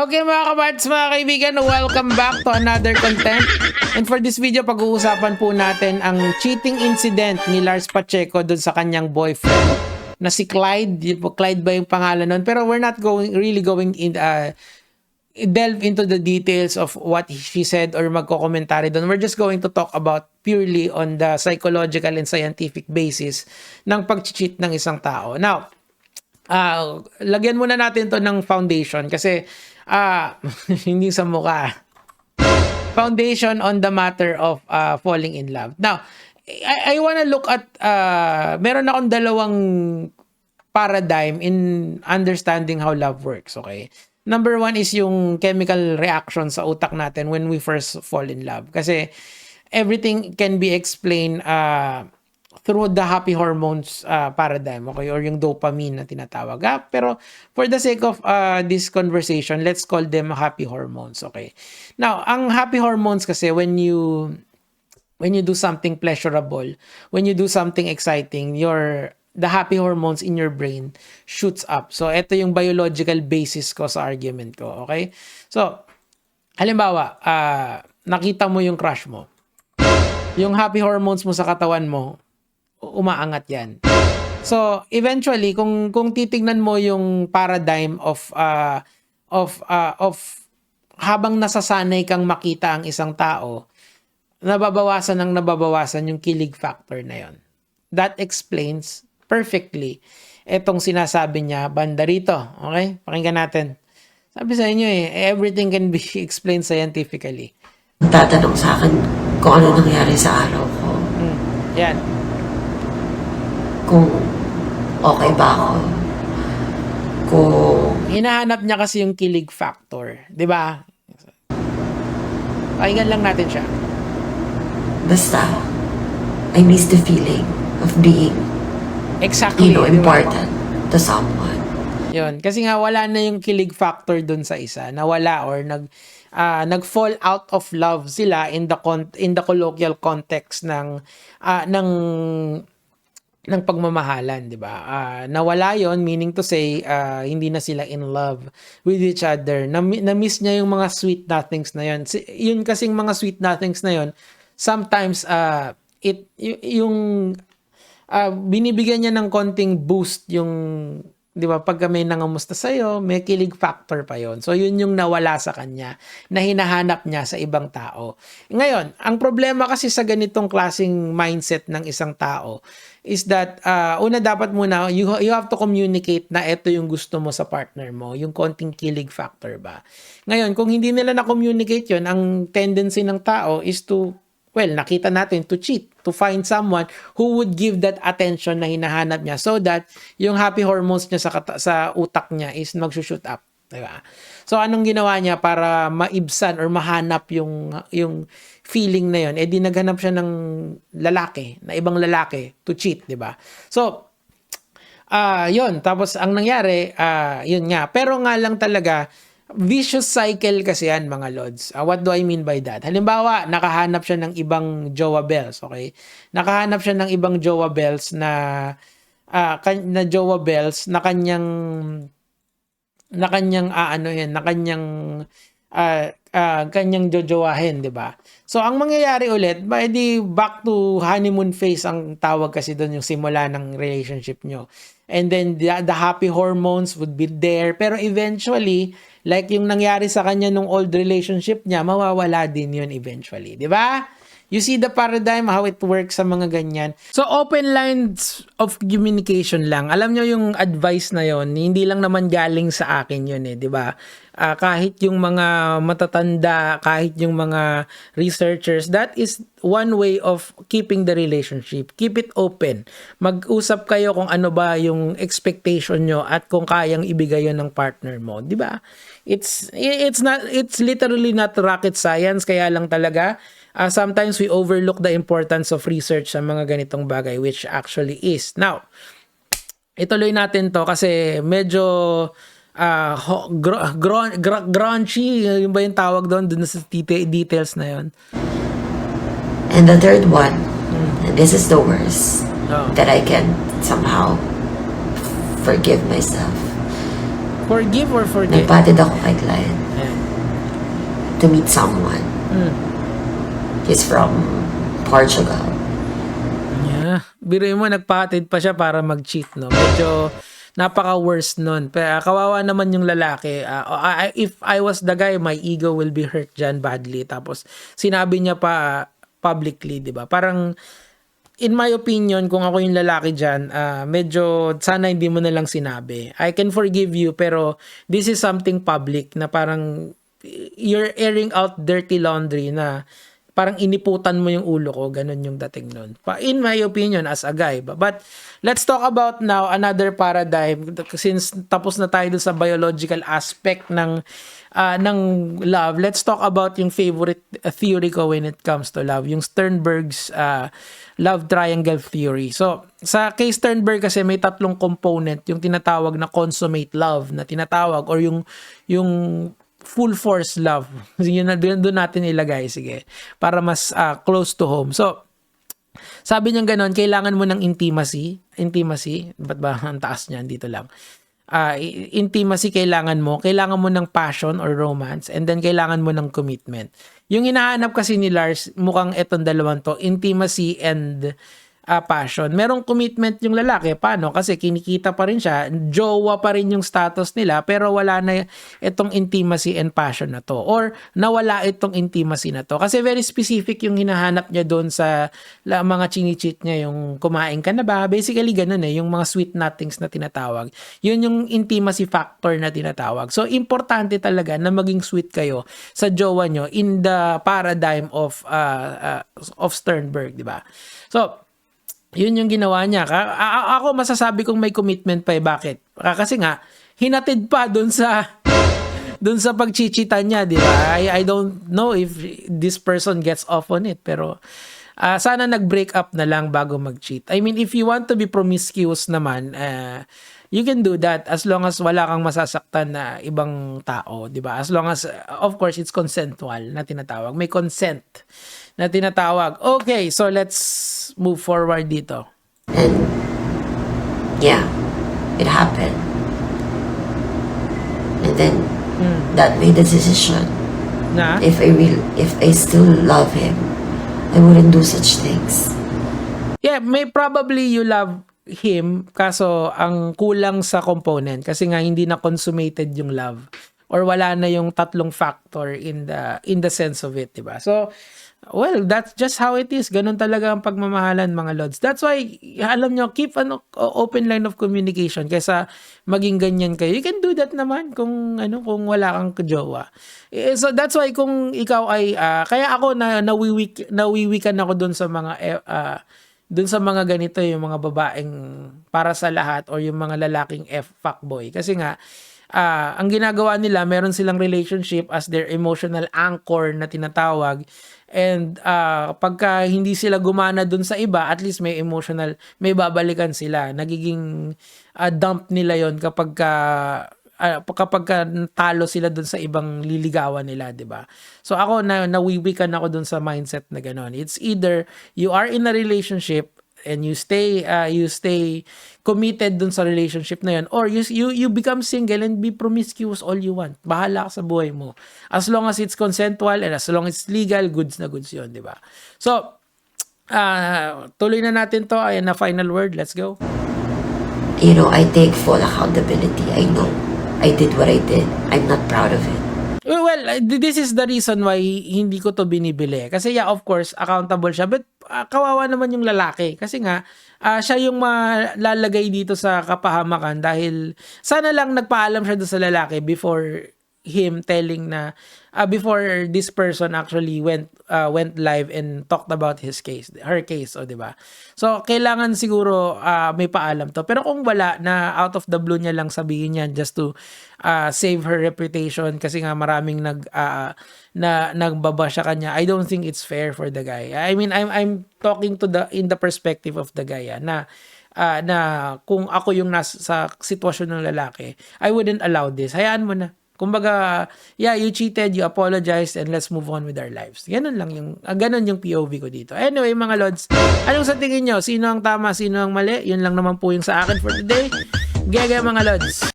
Okay mga kabats, mga kaibigan, welcome back to another content. And for this video, pag-uusapan po natin ang cheating incident ni Lars Pacheco dun sa kanyang boyfriend na si Clyde. Clyde ba yung pangalan nun? Pero we're not really going in delve into the details of what she said or magko-commentary doon. We're just going to talk about purely on the psychological and scientific basis ng pag-cheat ng isang tao. Now, lagyan muna natin to ng foundation kasi hindi sa mukha. Foundation on the matter of falling in love. Now, I wanna look at meron akong dalawang paradigm in understanding how love works, okay? Number one is yung chemical reaction sa utak natin when we first fall in love. Kasi everything can be explained through the happy hormones paradigm, okay, or yung dopamine na tinatawag. Pero for the sake of this conversation, let's call them happy hormones, okay. Now, ang happy hormones kasi when you do something pleasurable, when you do something exciting, the happy hormones in your brain shoots up. So ito yung biological basis ko sa argument ko, okay. So halimbawa, nakita mo yung crush mo, yung happy hormones mo sa katawan mo umaangat yan. So, eventually, kung titignan mo yung paradigm of habang nasasanay kang makita ang isang tao, nababawasan yung kilig factor na yon. That explains perfectly etong sinasabi niya banda rito. Okay? Pakinggan natin. Sabi sa inyo everything can be explained scientifically. Tatanong sa akin kung ano nangyari sa araw ko. Yan. Kung okay ba ako. Kung hinahanap niya kasi yung kilig factor. Di ba? Pakinggan lang natin siya. basta I miss the feeling of being Exactly. important to someone. Yun. Kasi nga wala na yung kilig factor dun sa isa. Nawala or nag-fall out of love sila in the colloquial context ng pagmamahalan, di ba? Nawala yon, meaning to say hindi na sila in love with each other. Na-miss niya yung mga sweet nothings na yon. Yun kasing mga sweet nothings na yon, sometimes binibigyan niya ng konting boost yung, di ba, pagka may nangamusta sa'yo, may kilig factor pa yon. So, yun yung nawala sa kanya na hinahanap niya sa ibang tao. Ngayon, ang problema kasi sa ganitong klaseng mindset ng isang tao is that, una dapat muna, you have to communicate na ito yung gusto mo sa partner mo, yung konting kilig factor ba. Ngayon, kung hindi nila na-communicate yun, ang tendency ng tao is to, nakita natin, to cheat, to find someone who would give that attention na hinahanap niya so that yung happy hormones niya sa utak niya is mag-shoot up. Diba? So, anong ginawa niya para maibsan or mahanap yung feeling na yun? Di naghanap siya ng lalaki, na ibang lalaki to cheat, diba? So, yun. Tapos, ang nangyari, yun nga. Pero nga lang talaga, vicious cycle kasi yan, mga lods. What do I mean by that? Halimbawa, nakahanap siya ng ibang jowa bells, okay? Nakahanap siya ng ibang jowa bells na jowa bells na kanyang jojowahin, 'di ba? So ang mangyayari ulit, di back to honeymoon phase ang tawag kasi doon, yung simula ng relationship nyo. And then the happy hormones would be there, pero eventually, like yung nangyari sa kanya nung old relationship niya, mawawala din yun eventually, 'di ba? You see the paradigm, how it works sa mga ganyan. So, open lines of communication lang. Alam nyo yung advice na yon, hindi lang naman galing sa akin yun di ba? Kahit yung mga matatanda, kahit yung mga researchers, that is one way of keeping the relationship. Keep it open. Mag-usap kayo kung ano ba yung expectation nyo at kung kayang ibigay yun ng partner mo, di ba? It's literally not rocket science, kaya lang talaga sometimes we overlook the importance of research sa mga ganitong bagay, which actually is. Now, ituloy natin to kasi medyo graunchy, yung ba yung tawag doon sa details na yun. And the third one, and this is the worst, that I can somehow forgive myself. Forgive or forget? Nagpatid ako kay Clyde. to meet someone. He's from Portugal. Yeah. Biruin mo, nagpahatid pa siya para mag-cheat, no? Medyo napaka-worst nun. Pero kawawa naman yung lalaki. If I was the guy, my ego will be hurt dyan badly. Tapos, sinabi niya pa publicly, di ba? Parang, in my opinion, kung ako yung lalaki dyan, medyo sana hindi mo na lang sinabi. I can forgive you, pero this is something public na parang you're airing out dirty laundry na parang iniputan mo yung ulo ko, ganun yung dating nun. In my opinion, as a guy. But let's talk about now another paradigm, since tapos na tayo sa biological aspect ng love. Let's talk about yung favorite theory ko when it comes to love, yung Sternberg's love triangle theory. So, sa kay Sternberg kasi may tatlong component, yung tinatawag na consummate love na tinatawag, or yung full force love. Yun na doon natin ilagay, sige, para mas close to home. So, sabi niya gano'n, kailangan mo ng intimacy, ba't ba ang taas niyan, dito lang. Intimacy kailangan mo ng passion or romance, and then kailangan mo ng commitment. Yung hinahanap kasi ni Lars, mukhang etong dalawang to, intimacy and passion. Merong commitment yung lalaki. Paano? Kasi kinikita pa rin siya, jowa pa rin yung status nila, pero wala na itong intimacy and passion na to. Or nawala itong intimacy na to. Kasi very specific yung hinahanap niya doon sa mga chini-cheat niya, yung kumain ka na ba? Basically ganun yung mga sweet nothings na tinatawag. Yun yung intimacy factor na tinatawag. So, importante talaga na maging sweet kayo sa jowa nyo in the paradigm of Sternberg, di ba? So, yun yung ginawa niya. Ako masasabi kong may commitment pa Bakit? Kasi nga, hinatid pa dun sa pagchichitan niya, di ba? I don't know if this person gets off on it, pero sana nag-break up na lang bago mag-cheat. I mean, if you want to be promiscuous naman, you can do that as long as wala kang masasaktan na ibang tao, di ba? As long as, of course, it's consensual na tinatawag. May consent na tinatawag. Okay, so let's move forward dito. And yeah, it happened. And then that made the decision. Na? If I still love him, I wouldn't do such things. Yeah, may probably you love him, kaso ang kulang sa component kasi nga hindi na consummated yung love, or wala na yung tatlong factor in the sense of it, diba? So, well, that's just how it is. Ganun talaga ang pagmamahalan, mga lods. That's why, alam nyo, keep an open line of communication kaysa maging ganyan kayo. You can do that naman kung wala kang kajowa. So that's why kung ikaw ay kaya ako nawiwikan ako dun sa mga ganito, yung mga babaeng para sa lahat, or yung mga lalaking fuckboy. Kasi nga, ang ginagawa nila, meron silang relationship as their emotional anchor na tinatawag. And pagka hindi sila gumana dun sa iba, at least may babalikan sila. Nagiging dump nila yon kapag talo sila dun sa ibang liligawan nila, di ba? So ako, nawiwikan ako dun sa mindset na gano'n. It's either you are in a relationship and you stay committed dun sa relationship na yun, or you become single and be promiscuous all you want. Bahala ka sa buhay mo. As long as it's consensual and as long as it's legal, goods na goods yun, di ba? So, tuloy na natin to. Ayan na, final word. Let's go. I take full accountability. I know I did what I did. I'm not proud of it. Well, this is the reason why hindi ko to binibili. Kasi yeah, of course, accountable siya. But kawawa naman yung lalaki. Kasi nga, siya yung malalagay dito sa kapahamakan dahil sana lang nagpaalam siya doon sa lalaki before him telling na before this person actually went live and talked about her case, o di ba? So kailangan siguro may paalam to. Pero kung wala, na out of the blue niya lang sabihin yan just to save her reputation kasi nga maraming nagbaba siya kanya, I don't think it's fair for the guy. I mean, I'm talking in the perspective of the guy na kung ako yung nasa sa sitwasyon ng lalaki, I wouldn't allow this. Hayaan mo na. Kumbaga, yeah, you cheated, you apologized, and let's move on with our lives. Ganun yung POV ko dito. Anyway, mga lods, anong sa tingin nyo? Sino ang tama, sino ang mali? Yun lang naman po yung sa akin for today. Gaya mga lods.